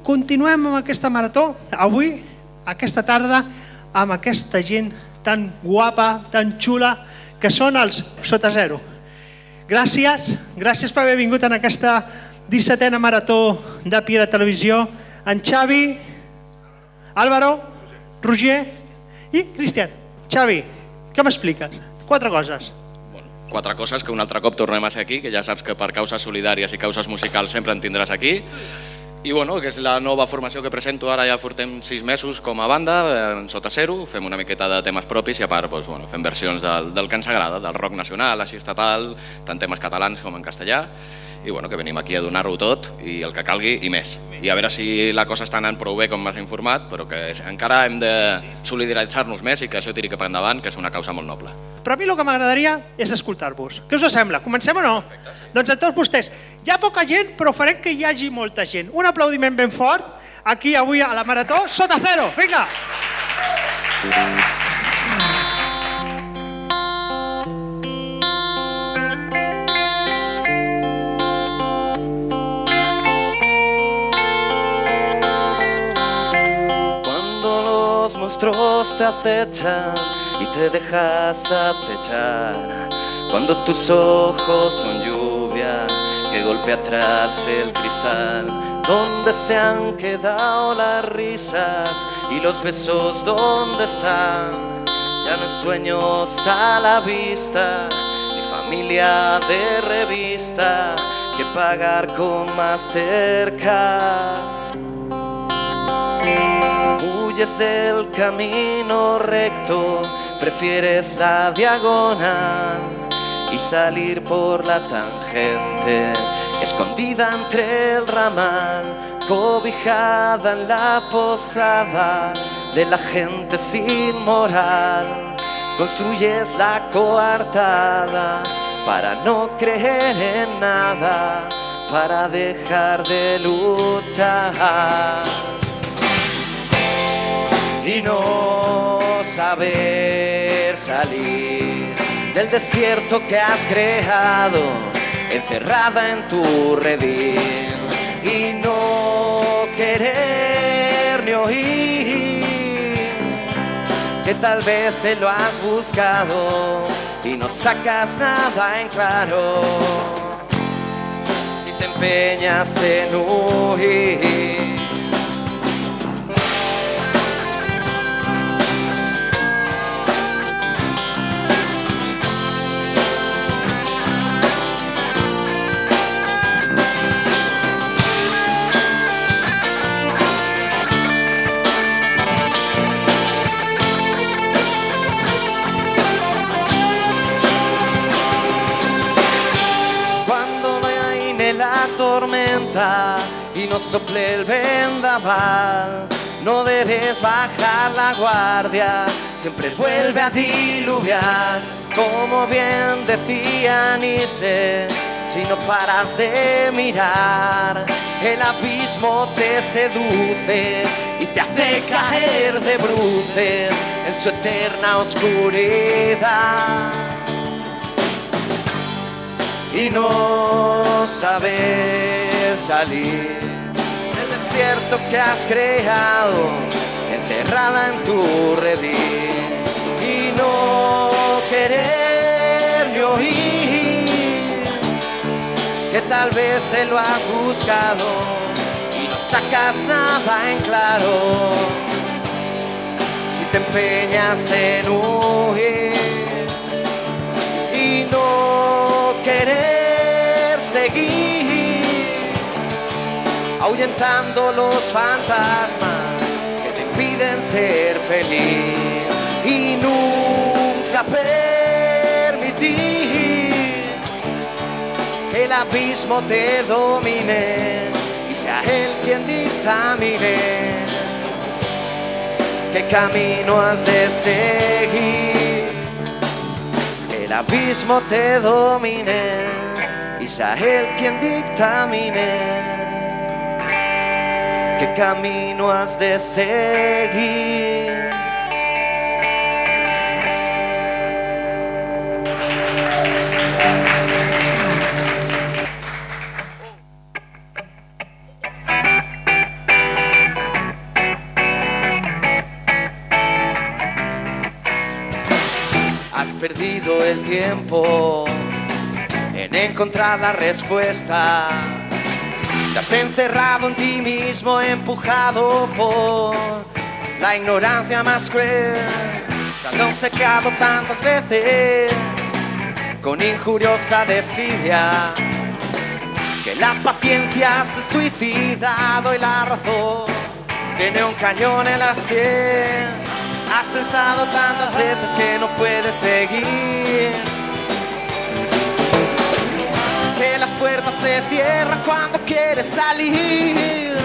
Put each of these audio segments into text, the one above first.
continuem amb aquesta marató, avui, aquesta tarda, amb aquesta gent tan guapa, tan xula, que són els Sota Zero. Gràcies per haver vingut en aquesta 17a marató de Piera Televisió. En Xavi, Álvaro, Roger i Cristian. Xavi, què m'expliques? 4 coses. 4 coses, que un altre cop tornem a ser aquí, que ja saps que per causes solidàries i causes musicals sempre en tindràs aquí. I bueno, que és la nova formació que presento, ara ja portem 6 mesos com a banda, Sota Zero, fem una miqueta de temes propis i a part fem versions del que ens agrada, del rock nacional, així estatal, tant temes catalans com en castellà, i que venim aquí a donar-ho tot i el que calgui i més. I a veure si la cosa està anant prou bé com m'has informat, però que encara hem de solidaritzar-nos més i que això tiri cap endavant, que és una causa molt noble. Però a mi el que m'agradaria és escoltar-vos. Què us sembla? Comencem o no? Doncs a tots vostès. Hi ha poca gent, però farem que hi hagi molta gent. Un aplaudiment ben fort aquí avui a la Marató Sota Zero. Vinga! Cuando los monstruos te acechan y te dejas acechar, cuando tus ojos son lluvia que golpea atrás el cristal, ¿dónde se han quedado las risas y los besos? ¿Dónde están? Ya no hay sueños a la vista, ni familia de revista que pagar con Mastercard. Huyes del camino recto, prefieres la diagonal y salir por la tangente, escondida entre el ramal, cobijada en la posada de la gente sin moral. Construyes la coartada para no creer en nada, para dejar de luchar y no saber salir del desierto que has creado, encerrada en tu redil, y no querer ni oír que tal vez te lo has buscado y no sacas nada en claro si te empeñas en huir. Tormenta y no sople el vendaval, no debes bajar la guardia, siempre vuelve a diluviar, como bien decía Nietzsche. Si no paras de mirar, el abismo te seduce y te hace caer de bruces en su eterna oscuridad. Y no saber salir del desierto que has creado, encerrada en tu redil, y no querer ni oír que tal vez te lo has buscado y no sacas nada en claro si te empeñas en huir y no querer seguir ahuyentando los fantasmas que te impiden ser feliz y nunca permitir que el abismo te domine y sea él quien dictamine qué camino has de seguir. El abismo te domine y sea él quien dictamine qué camino has de seguir. tiempo en encontrar la respuesta. Te has encerrado en ti mismo, empujado por la ignorancia más cruel. Te has obcecado tantas veces con injuriosa desidia que la paciencia se ha suicidado y la razón tiene un cañón en la sien. Has pensado tantas veces que no puedes seguir, que las puertas se cierran cuando quieres salir.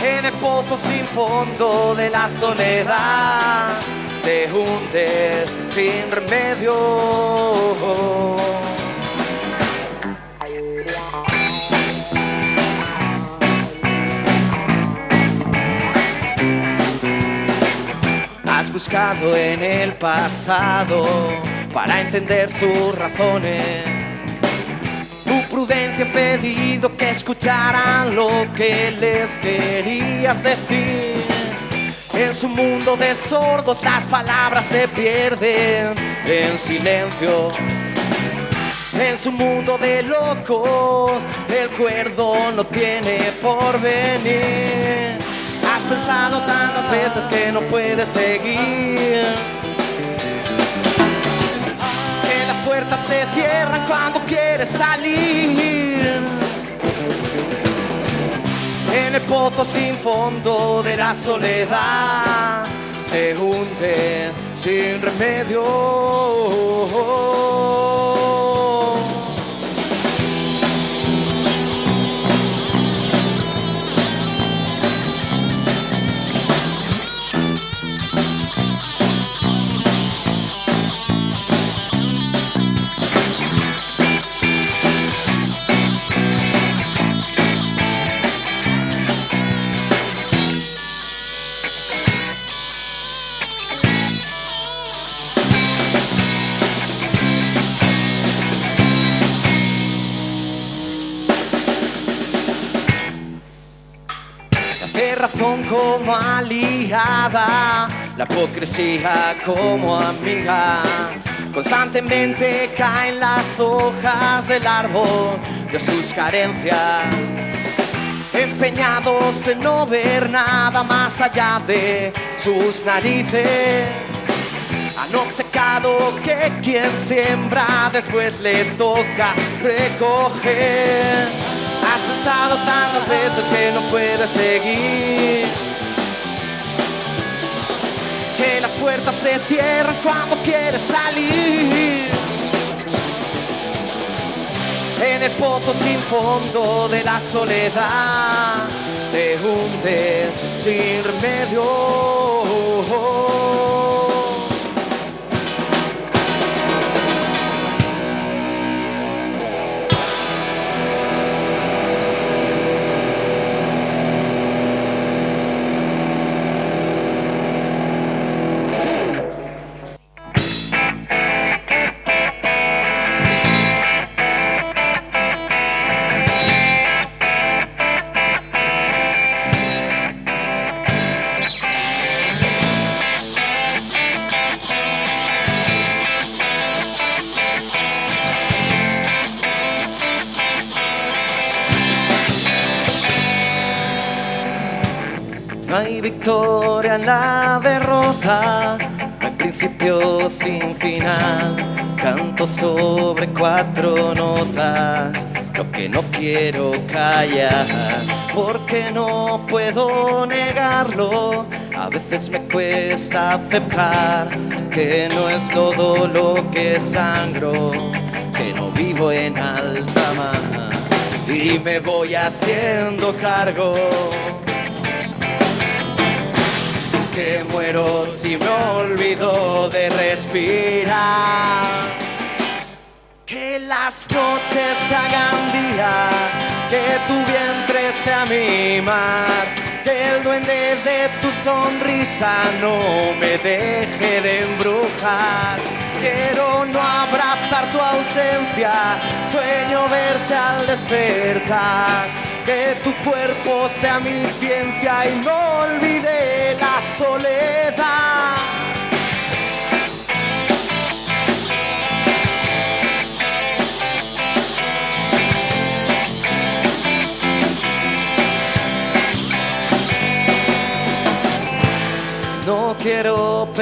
En el pozo sin fondo de la soledad te hundes sin remedio. Has buscado en el pasado para entender sus razones. Tu prudencia ha pedido que escucharan lo que les querías decir. En su mundo de sordos las palabras se pierden en silencio. En su mundo de locos el cuerdo no tiene porvenir. Has pensado tantas veces que no puedes seguir, que las puertas se cierran cuando quieres salir. En el pozo sin fondo de la soledad te hundes sin remedio. Razón como aliada, la hipocresía como amiga. Constantemente caen las hojas del árbol de sus carencias, empeñados en no ver nada más allá de sus narices. Han obcecado que quien siembra después le toca recoger. Has pensado tantas veces que no puedes seguir, que las puertas se cierran cuando quieres salir. En el pozo sin fondo de la soledad te hundes sin remedio. No hay victoria en la derrota, no hay principio sin final. Canto sobre 4 notas, lo que no quiero callar, porque no puedo negarlo. A veces me cuesta aceptar que no es todo lo que sangro, que no vivo en alta mar y me voy haciendo cargo. Que muero si me olvido de respirar. Que las noches se hagan día, que tu vientre sea mi mar, que el duende de tu sonrisa no me deje de embrujar. Quiero no abrazar tu ausencia, sueño verte al despertar. Que tu cuerpo sea mi ciencia y no olvide la soledad.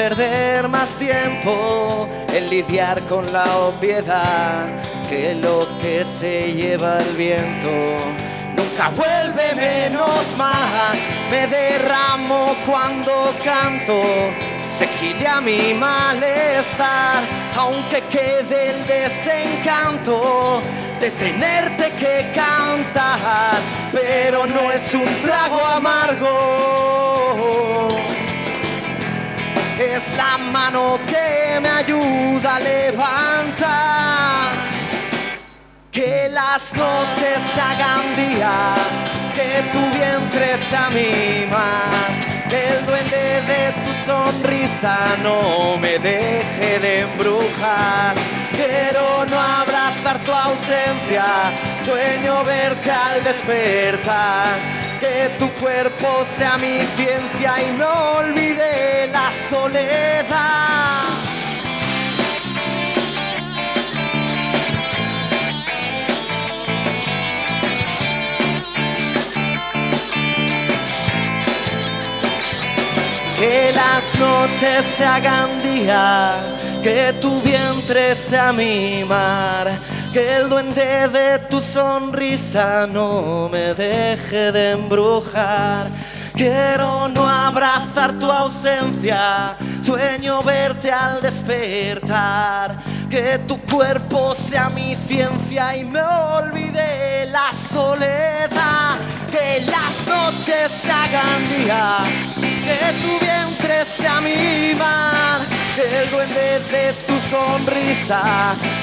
perder más tiempo en lidiar con la obviedad que lo que se lleva el viento nunca vuelve menos mal. Me derramo cuando canto, se exilia mi malestar, aunque quede el desencanto de tenerte que cantar, pero no es un trago amargo, es la mano que me ayuda a levantar. Que las noches se hagan días, que tu vientre sea mi mar, que el duende de tu sonrisa no me deje de embrujar. Quiero no abrazar tu ausencia, sueño verte al despertar, que tu cuerpo sea mi ciencia y no olvide la soledad. Que las noches se hagan días, que tu vientre sea mi mar, que el duende de tu sonrisa no me deje de embrujar. Quiero no abrazar tu ausencia, sueño verte al despertar, que tu cuerpo sea mi ciencia y me olvide la soledad. Que las noches se hagan día, que tu vientre sea mi mar, que el duende de tu sonrisa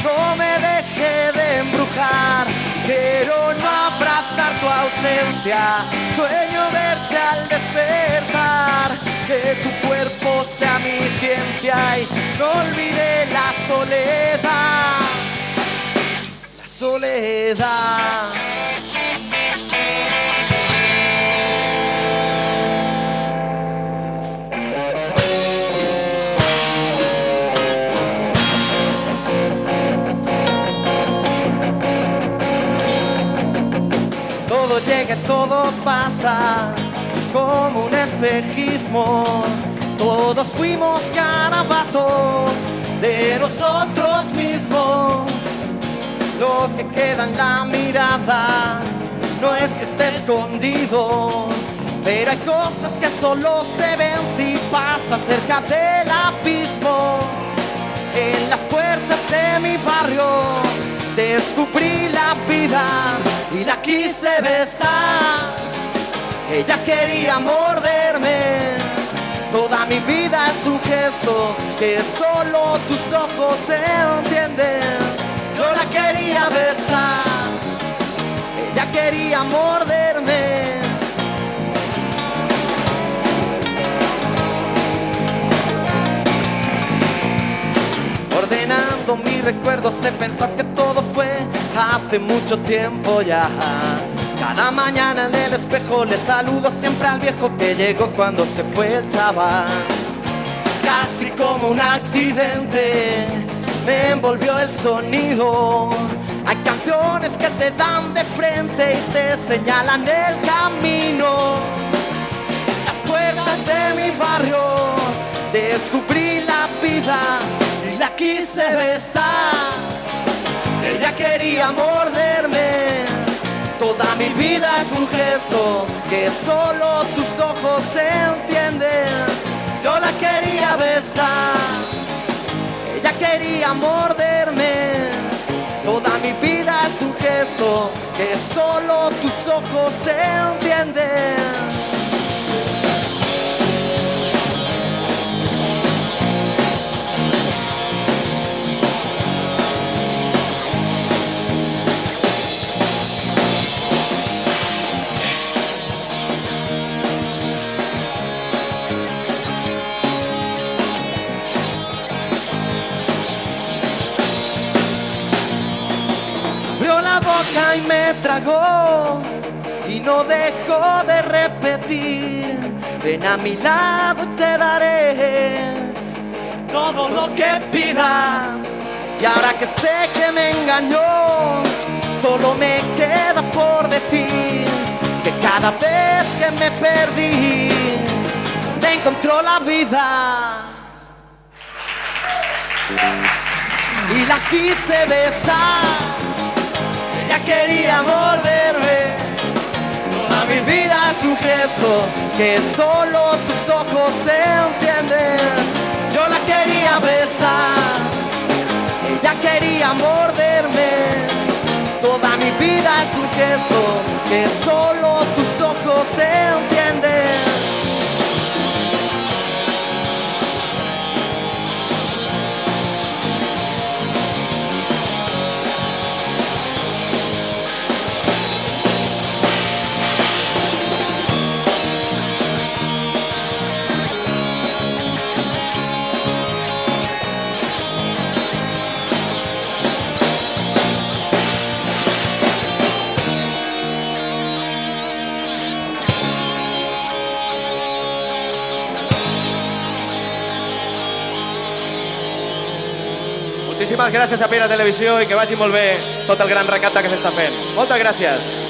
no me deje de embrujar. Quiero no abrazar tu ausencia, sueño verte al despertar, que tu cuerpo sea mi ciencia y no olvide la soledad, la soledad. Todo llega, todo pasa, como un espejismo. Todos fuimos garabatos de nosotros mismos. Lo que queda en la mirada no es que esté escondido, pero hay cosas que solo se ven si pasas cerca del abismo. En las puertas de mi barrio descubrí la vida y la quise besar. Ella quería morderme, toda mi vida es un gesto que solo tus ojos entienden. Yo la quería besar, ella quería morderme. Ordenando mis recuerdos se pensó que todo fue hace mucho tiempo ya. Cada mañana en el espejo le saludo siempre al viejo que llegó cuando se fue el chaval. Casi como un accidente me envolvió el sonido. Hay canciones que te dan de frente y te señalan el camino. Las puertas de mi barrio descubrí la vida y la quise besar. Ella quería morderme, toda mi vida es un gesto que solo tus ojos entienden. Yo la quería besar, ella quería morderme, toda mi vida es un gesto que solo tus ojos entienden. Y me tragó y no dejó de repetir: ven a mi lado y te daré todo lo que pidas. Y ahora que sé que me engañó, solo me queda por decir que cada vez que me perdí, me encontró la vida. y la quise besar. Ella quería morderme. Toda mi vida es un gesto que solo tus ojos entienden. Yo la quería besar, ella quería morderme. Toda mi vida es un gesto que solo tus ojos entienden. Moltíssimes gràcies a Pere Televisió i que vagi molt bé tot el gran recapte que s'està fent. Moltes gràcies.